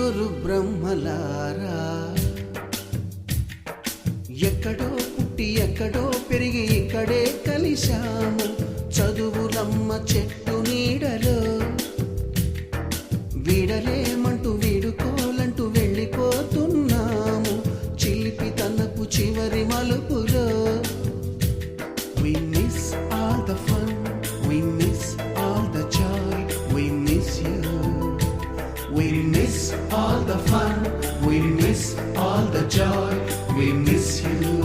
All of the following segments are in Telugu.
ముగ్గురు బ్రహ్మలారా ఎక్కడో పుట్టి ఎక్కడో పెరిగి ఇక్కడే కలిశాము చదువులమ్మ చెట్టు నీడలో వీడలేమంటూ వీడుకోలంటూ వెళ్ళిపోతున్నాము చిలిపి తనపు చివరి మలుపులో We miss all the fun, we miss all the joy, we miss you. We miss all the fun, we miss all the joy, we miss you.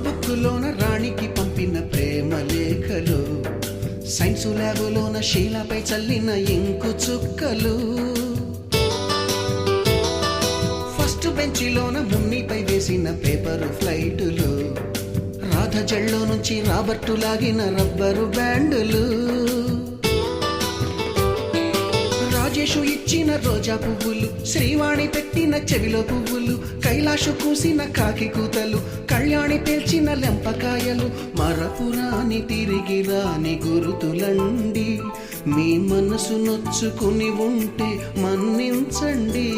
బుక్కులోన రాణికి పంపిన ప్రేమ లేఖలు సైన్సు ల్యాబులోన శీలపై చల్లిన ఇంకు చుక్కలు ఫస్ట్ బెంచిలోన మున్నిపై వేసిన పేపరు ఫ్లైటులు రాధ జల్లో నుంచి రాబర్టు లాగిన రబ్బరు బ్యాండులు రాజేషు ఇచ్చిన రోజా పువ్వులు శ్రీవాణి పెట్టిన చెవిలో పువ్వులు కైలాషు కూసిన కాకి కూతలు కళ్యాణి పేల్చిన లెంపకాయలు మరపురాని తిరిగి రాని గురుతులండి మీ మనసు నొచ్చుకుని ఉంటే మన్నించండి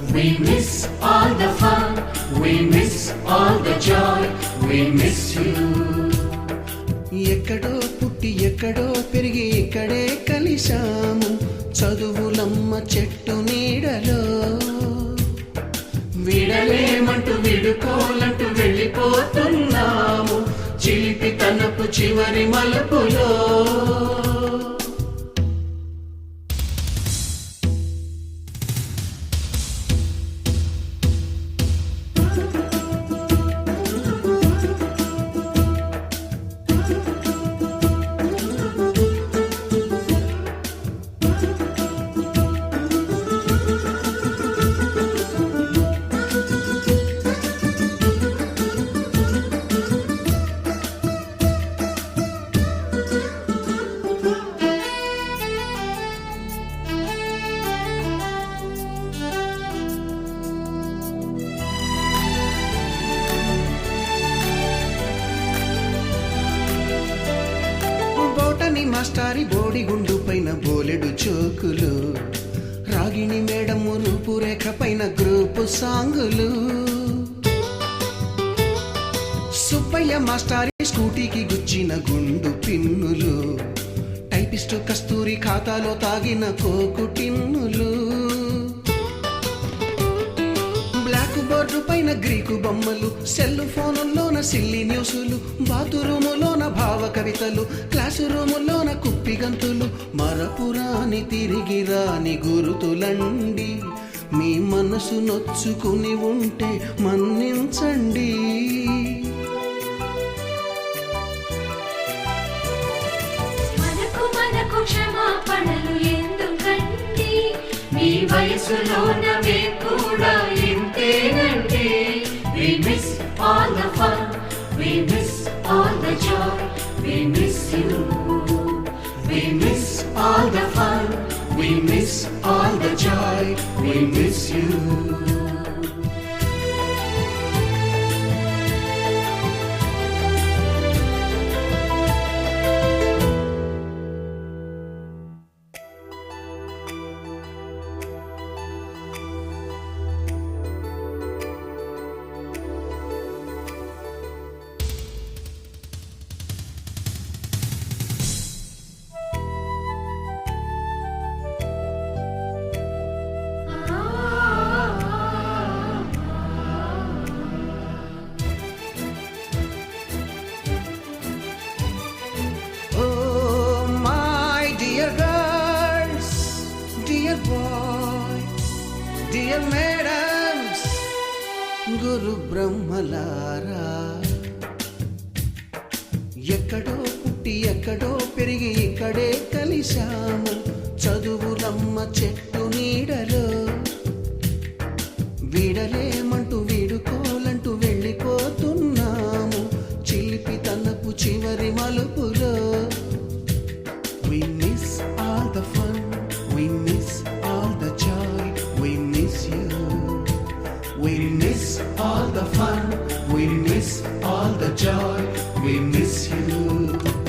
We miss all the fun, we miss all the joy, we miss you. ఎక్కడో పుట్టి ఎక్కడో పెరిగి ఇక్కడే కలిశాము చదువులమ్మ చెట్టు నీడలో విడలేమంటూ విడుకోలంటూ వెళ్ళిపోతున్నాము చిలిపి తనపు చివరి మలుపులో మాస్టారి బోడిగుండు పైన బోలెడు చోకులు రాగిణి మేడము రూపురేఖ పైన గ్రూపు సాంగులు సుబ్బయ్య మాస్టారి స్కూటీకి గుచ్చిన గుండు పిన్నులు టైపిస్టు కస్తూరి ఖాతాలో తాగిన కోకు టిన్నులు బ్లాక్ బోర్డు పైన గ్రీకు బొమ్మలు సెల్ ఫోనుల్లోన సిల్లి న్యూసులు బాతురూములోన భావ కవితలు క్లాసు రూములోన కుప్పి గంతులు మరపురాని తిరిగి రాని గురుతులండి మీ మనసు నొచ్చుకుని ఉంటే మన్నించండి మనకు క్షమాపణలు ఎందుకండి మీ వయసులోనవే కూడా ఇంతేనండి We miss all the fun, we miss all the joy, we miss you. We miss all the fun, we miss all the joy, we miss you. ముగ్గురు బ్రహ్మలారా ఎక్కడో పుట్టి ఎక్కడో పెరిగి ఇక్కడే కలిశాము చదువులమ్మ చెట్టు నీడలో వీడలేమంటూ వీడుకోలంటూ వెళ్ళిపోతున్నాము చిలిపి తనపు చివరి మలుపులో We miss all the fun, we miss all the joy, we miss you. We miss all the fun, we miss all the joy, we miss you.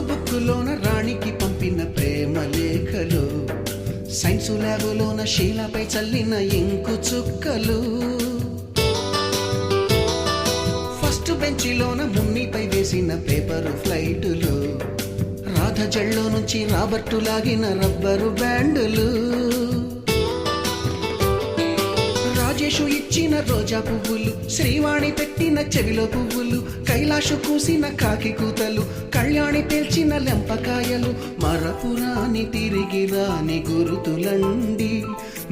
బుక్కులోన రాణికి పంపిన ప్రేమ లేఖలు సైన్సు ల్యాబులోన శీలపై చల్లిన ఇంకు చుక్కలు ఫస్ట్ బెంచిలోన మున్నిపై వేసిన పేపరు ఫ్లైటులు రాధ జల్లో నుంచి రాబర్టు లాగిన రబ్బరు బ్యాండులు రాజేషు ఇచ్చిన రోజా పువ్వులు శ్రీవాణి పెట్టిన చెవిలో పువ్వులు కైలాషు కూసిన కాకి కూతలు కళ్యాణి పేల్చిన లెంపకాయలు మరపురాని తిరిగి రాని గురుతులండి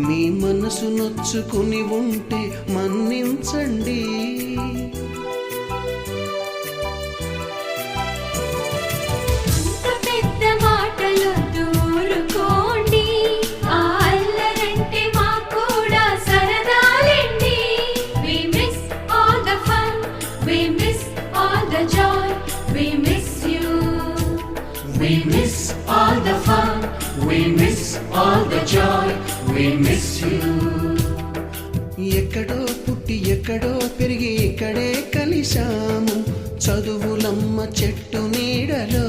మీ మనసు నొచ్చుకుని ఉంటే మన్నించండి We miss all the fun, we miss all the joy, we miss you. ఎక్కడో పుట్టి ఎక్కడో పెరిగి ఇక్కడే కలిశాము చదువులమ్మ చెట్టు నీడలో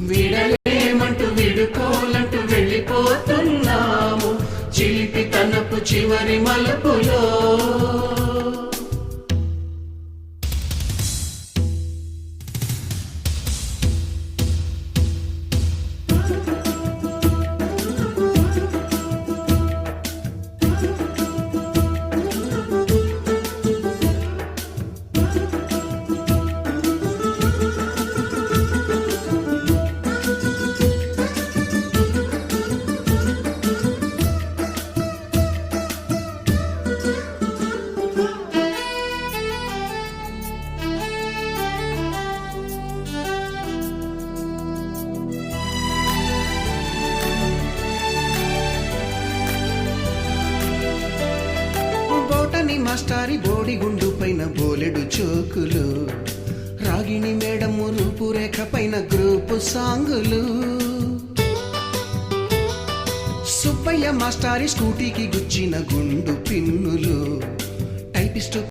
వీడలేమంటూ వీడుకోలంటూ వెళ్ళిపోతున్నాము చిలిపి తనపు చివరి మలుపులో మాస్టారి బోడిగుండు పైన బోలెడు చోకులు రాగిణి మేడము రూపురేఖ పైన గ్రూపు సాంగులు సుబ్బయ్య మాస్టారి స్కూటీకి గుచ్చిన గుండు పిన్నులు టైపిస్టు